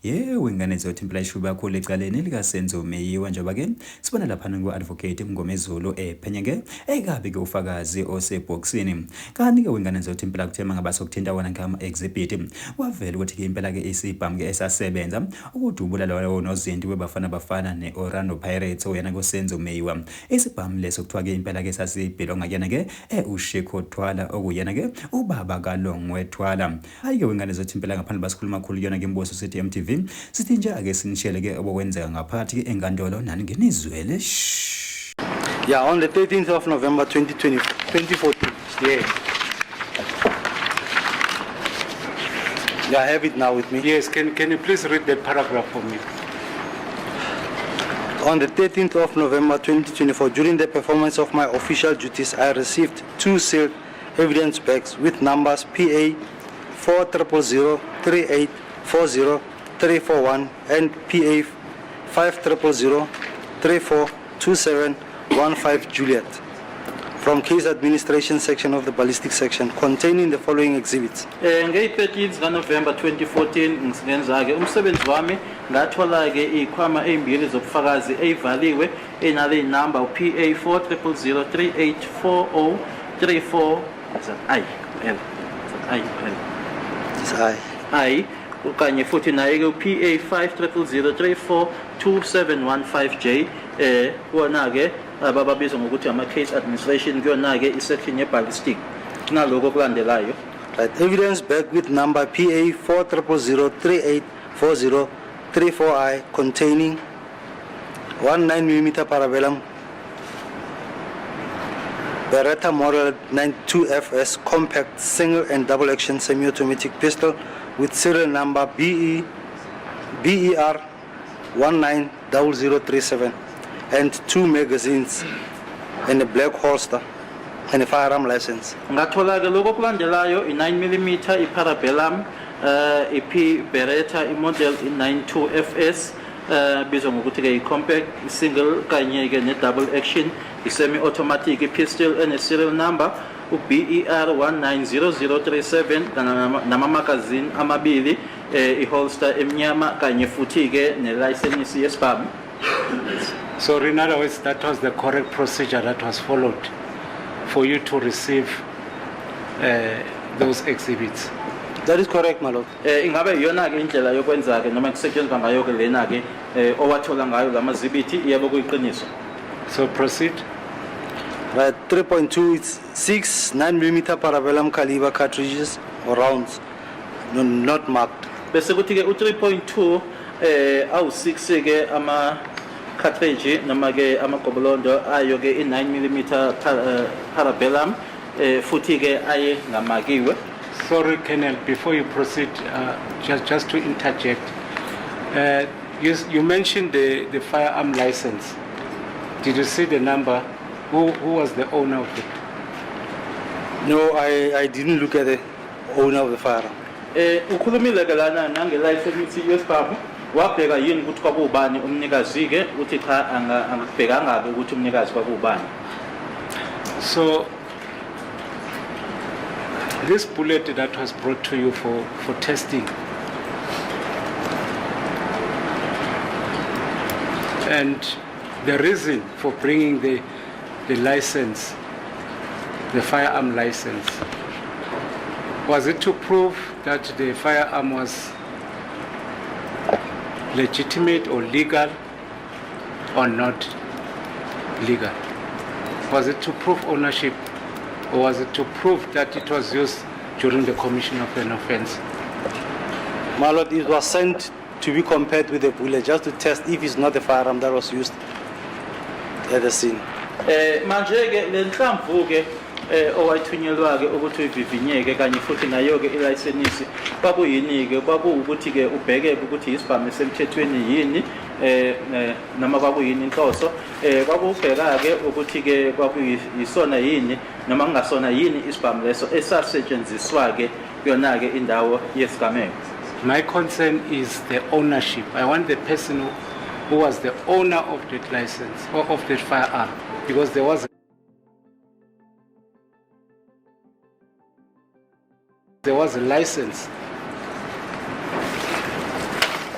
Wengane zothempela ishuba kakhulu ecaleni likaSenzo Meyiwa njengoba ke sibona lapha ngo-advocate Mngomezulu ephenya ke ekabi ke ufakazi osebhokisini. Kanti ke wengane zothempela kuthema ngabasokuthinta wona ngama exhibit wavela ukuthi ke impela ke isibhamu ke esasebenza ukudubula lawo nozinti webafana neOrlando Pirates oyena koSenzo Meyiwa. Isibhamu leso kuthiwa ke impela ke sasibhilonga kuyena ke uSheko Thwala okuyena ke ubaba kaLongwe Thwala. Hayi ke wengane zothempela ngaphandle basikhuluma kakhulu yona ke imbuso sithi MTV sithi nje ake sinishele ke okwenzeka ngaphakathi ke enkantolo nani ngenizwele. Yeah, on the 13th of November 2014. Yeah. Yeah, I have it now with me. Yes, can you please read that paragraph for me? On the 13th of November 2024, during the performance of my official duties, I received 2 sealed evidence bags with numbers PA 40003840341 and PA 50034271 Juliet from case administration section of the ballistic section containing the following exhibits. Nge-13 November 2014 ngisenza ke umsebenzi wami ngathola ke ikhwama ezimbili zobufakazi ezivaliwe enale number PA 40003840340 I kanye futhi naye ke PA 50034271 wona ke ababizwa ngokuthi ama case administration kuyona ke isection ye ballistic naloko kulandelayo. Right, evidence bag with number PA 40003840340I containing 19mm parabellum Beretta Model 92FS compact single and double action semi-automatic pistol with serial number BER 190037 and 2 magazines and a black holster and a firearm license. Ngathola ke lokho kulandelayo i9mm iparabellum iP Beretta imodel i92FS bizwa ngokuthi ke i-compact single kanye ke ne-double action i-semi-automatic pistol ene serial number uBER 190037 nama-magazine amabili i-holster emnyama kanye futhi ke ne-license yesibhamu. So in other words, that was the correct procedure that was followed for you to receive those exhibits. That is correct, my lord. Ingabe iyona ke indlela yokwenza ke noma kusetshenzwa ngayo ke lena ke owathola ngayo lamazibithi yebo kuyiqiniso. So proceed. Right, 3.2, it's 6 9mm parabellum caliber cartridges or rounds, no, not marked. Bese kuthi ke u3.2 awu6 ke ama cartridge noma ke amagobolondo ayo ke i9mm parabellum futhi ke aye ngamakiwe. Sorry, Colonel, before you proceed, just to interject, you mentioned the firearm license. Did you see the number? Who was the owner of it? No, I didn't look at the owner of the firearm. Ukhulumile ke lana nange license yesibhamu wabheka yini ukuthi kwakubani umnikazi ke uthi cha angabhekanga ukuthi umnikazi kwakubani. So this bullet that was brought to you for testing, and the reason for bringing the license, the firearm license, was it to prove that the firearm was legitimate or legal or not legal? Was it to prove ownership, or was it to prove that it was used during the commission of an offense? My lord, it was sent to be compared with the bullet just to test if it's not the firearm that was used at the scene. Manje ke lenhlamvu ke owayithunyelwa ke ukuthi uyivivinyeke kanye futhi nayo ke ilicense kwakuyini ke kwakuwukuthi ke ubheke ukuthi isibhamu esemthethweni yini noma kwakuyini inhloso kwakubheka ke ukuthi ke kwakuyisona yini noma kungasona yini isibhamu leso esasetshenziswa ke yona ke indawo yesigameko. My concern is the ownership. I want the person who was the owner of that license or of that firearm, because there was a license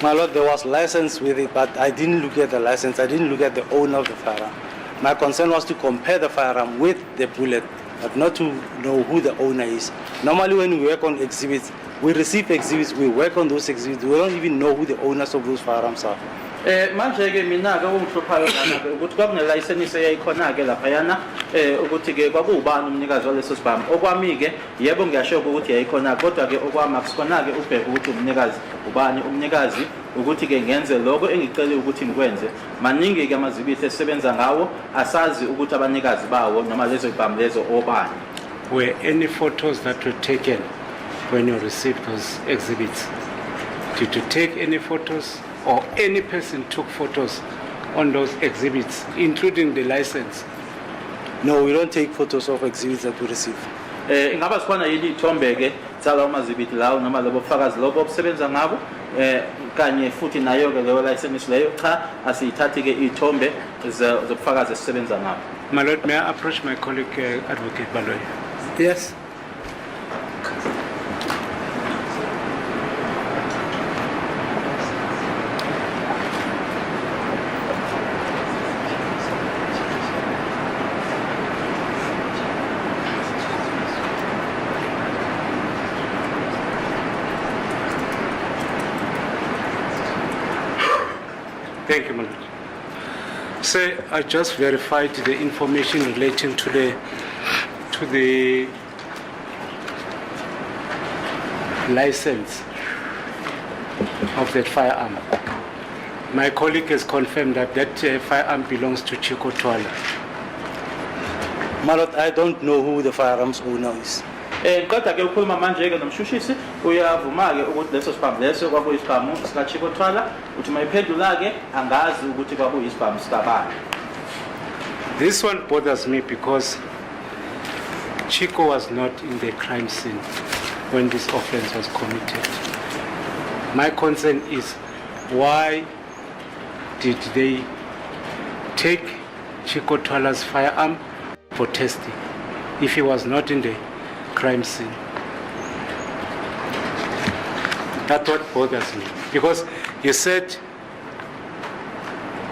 My lord, there was license with it, but I didn't look at the license. I didn't look at the owner of the firearm. My concern was to compare the firearm with the bullet, but not to know who the owner is. Normally when we work on exhibits, we receive exhibits, we work on those exhibits, we don't even know who the owners of those firearms are. Manje ke mina ke ungihluphayo lana ke ukuthi kwakune license eyayikhona ke lapha yana ukuthi ke kwakubani umnikazi waleso sibhamu. Okwami ke yebo ngiyashoka ukuthi yayikhona kodwa ke okwami akusikhona ke ubheke ukuthi umnikazi ubani umnikazi ukuthi ke ngenze lokho engicela ukuthi ngikwenze. Maningi ke amazibithe esebenza ngawo asazi ukuthi abanikazi bawo noma lezo ibhamu lezo obani. Were any photos that were taken when you received those exhibits? Did you take any photos or any person took photos on those exhibits, including the license? No, we don't take photos of exhibits that we receive. Ingaba sikhona yini ithombe ke tsala umazibiti lawo noma lobo bufakazi lobo obusebenza ngabo kanye futhi nayo ke leyo license leyo cha asiyithathi ke ithombe zobufakazi esisebenza ngabo. My lord, may I approach my colleague Advocate Baloyi? Yes. Thank you, my lord. Sir, I just verified the information relating to the license of that firearm. My colleague has confirmed that that firearm belongs to Chico Twala. My lord, I don't know who the firearms owner is. Kodwa ke ukhuluma manje ke nomshushisi uyavuma ke ukuthi leso sibhamu leso kwakuyisibhamu sika Chico Twala uthi mayiphendula ke angazi ukuthi kwakuyisibhamu sikabani. This one bothers me because Chico was not in the crime scene when this offense was committed. My concern is why did they take Chico Twala's firearm for testing if he was not in the crime scene? That's what bothers me, because you said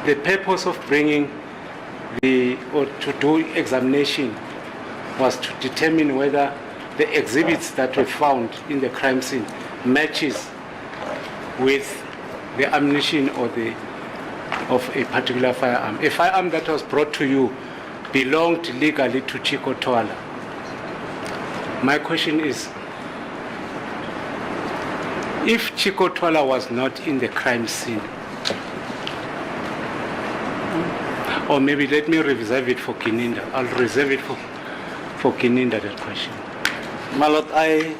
the purpose of bringing or to do examination was to determine whether the exhibits that were found in the crime scene matches with the ammunition of a particular firearm. A firearm that was brought to you belonged legally to Chico Twala. My question is, if Chico Twala was not in the crime scene, or maybe let me reserve it for Kininda. I'll reserve it for Kininda, that question. My lord, I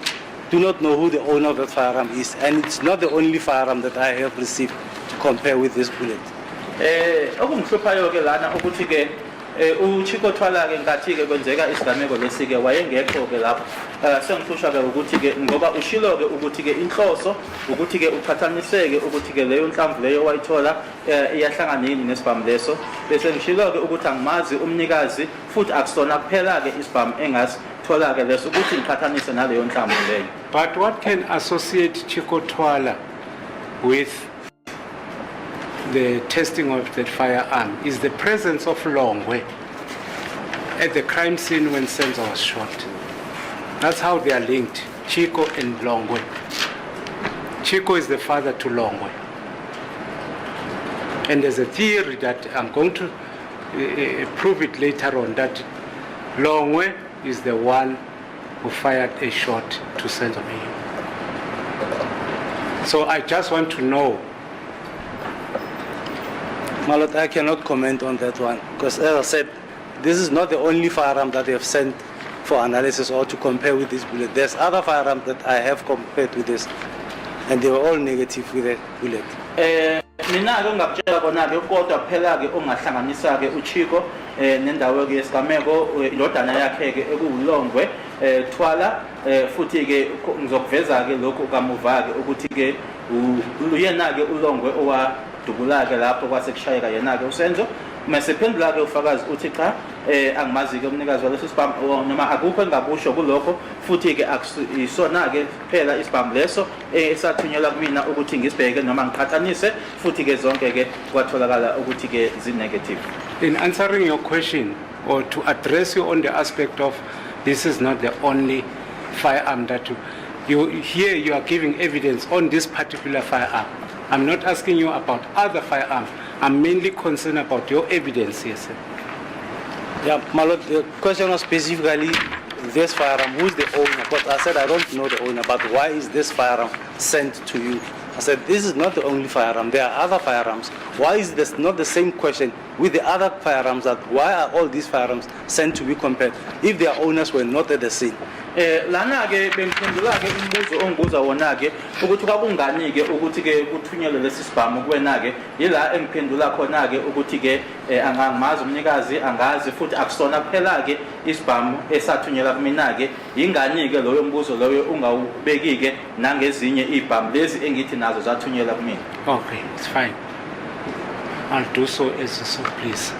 do not know who the owner of the firearm is, and it's not the only firearm that I have received to compare with this bullet. Okungihluphayo ke lana ukuthi ke uChico Twala ke ngathi ke kwenzeka isigameko lesike wayengekho ke lapho sengihlushwa ke ukuthi ke ngoba ushilo ke ukuthi ke inhloso ukuthi ke uqhathaniseke ukuthi ke leyo nhlamvu leyo wayithola iyahlangana yini nesibhamu leso bese ngishilo ke ukuthi angimazi umnikazi futhi akusona kuphela ke isibhamu engasithola ke leso ukuthi ngiqhathanise naleyo nhlamvu leyo. But what can associate Chico Twala with the testing of that firearm is the presence of Longwe at the crime scene when Senzo was shot. That's how they are linked, Chico and Longwe. Chico is the father to Longwe. And there's a theory that I'm going to prove it later on, that Longwe is the one who fired a shot to Senzo Meyo. So I just want to know. My lord, I cannot comment on that one, because as I said, this is not the only firearm that they have sent for analysis or to compare with this bullet. There's other firearms that I have compared with this, and they were all negative with the bullet. Mina ke ngakutshela kona ke kodwa phela ke ongahlanganisa ke uChico nendawo ke yesigameko indodana yakhe ke ekuwulongwe Twala futhi ke ngizokuveza ke lokho kamuva ke ukuthi ke uyena ke ulongwe owadubula ke lapho kwase kushayeka yena ke uSenzo masephendula ke ufakazi uthi cha angimazi-ke umnikazi waleso sibhamu noma akukho engakusho kulokho futhi-ke isona-ke phela isibhamu leso esathunyelwa kumina ukuthi ngisibheke noma ngiqhathanise futhi-ke zonke-ke kwatholakala ukuthi-ke zi-negative. In answering your question, or to address you on the aspect of this is not the only firearm that you are giving evidence on this particular firearm. I'm not asking you about other firearms. I'm mainly concerned about your evidence here, sir. Yeah, my lord, the question was specifically this firearm, who is the owner? But I said I don't know the owner, but why is this firearm sent to you? I said this is not the only firearm, there are other firearms. Why is this not the same question with the other firearms, that why are all these firearms sent to be compared if their owners were not at the scene? Lana-ke bengiphendula-ke umbuzo ongibuza wona-ke ukuthi kwakungani-ke ukuthi-ke kuthunyelwe lesi sibhamu kuwena-ke yila engiphendula khona-ke ukuthi-ke angimazi umnikazi angazi futhi akusona kuphela-ke isibhamu esathunyelwa kumina-ke yingani-ke loyo mbuzo loyo ungawubeki-ke nangezinye iy'bhamu lezi engithi nazo zathunyelwa kumina. Okay, it's fine. I'll do so as you so please.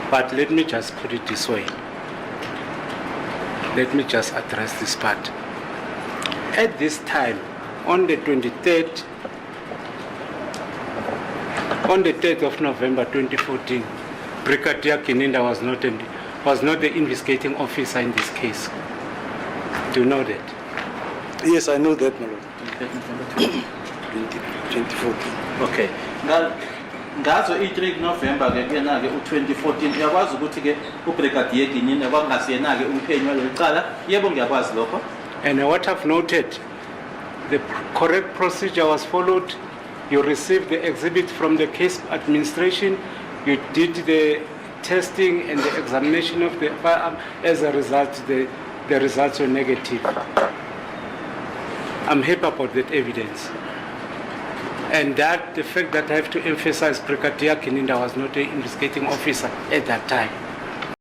But let me just put it this way. Let me just address this part. At this time, on the 3rd of November 2014, Brigadier Kininda was not the investigating officer in this case. Do you know that? Yes, I know that, my lord. 2014. Okay. Ngazo i-3 November-ke kuyena-ke u-2014 uyakwazi ukuthi-ke uBrigadier Ginyine kwakungasiyena-ke umphenyi waleli cala, yebo ngiyakwazi lokho. And what I've noted, the correct procedure was followed. You received the exhibit from the case administration, you did the testing and the examination of the firearm. As a result, the results were negative. I'm happy about that evidence. And the fact that I have to emphasize, Brigadier Kininda was not an investigating officer at that time.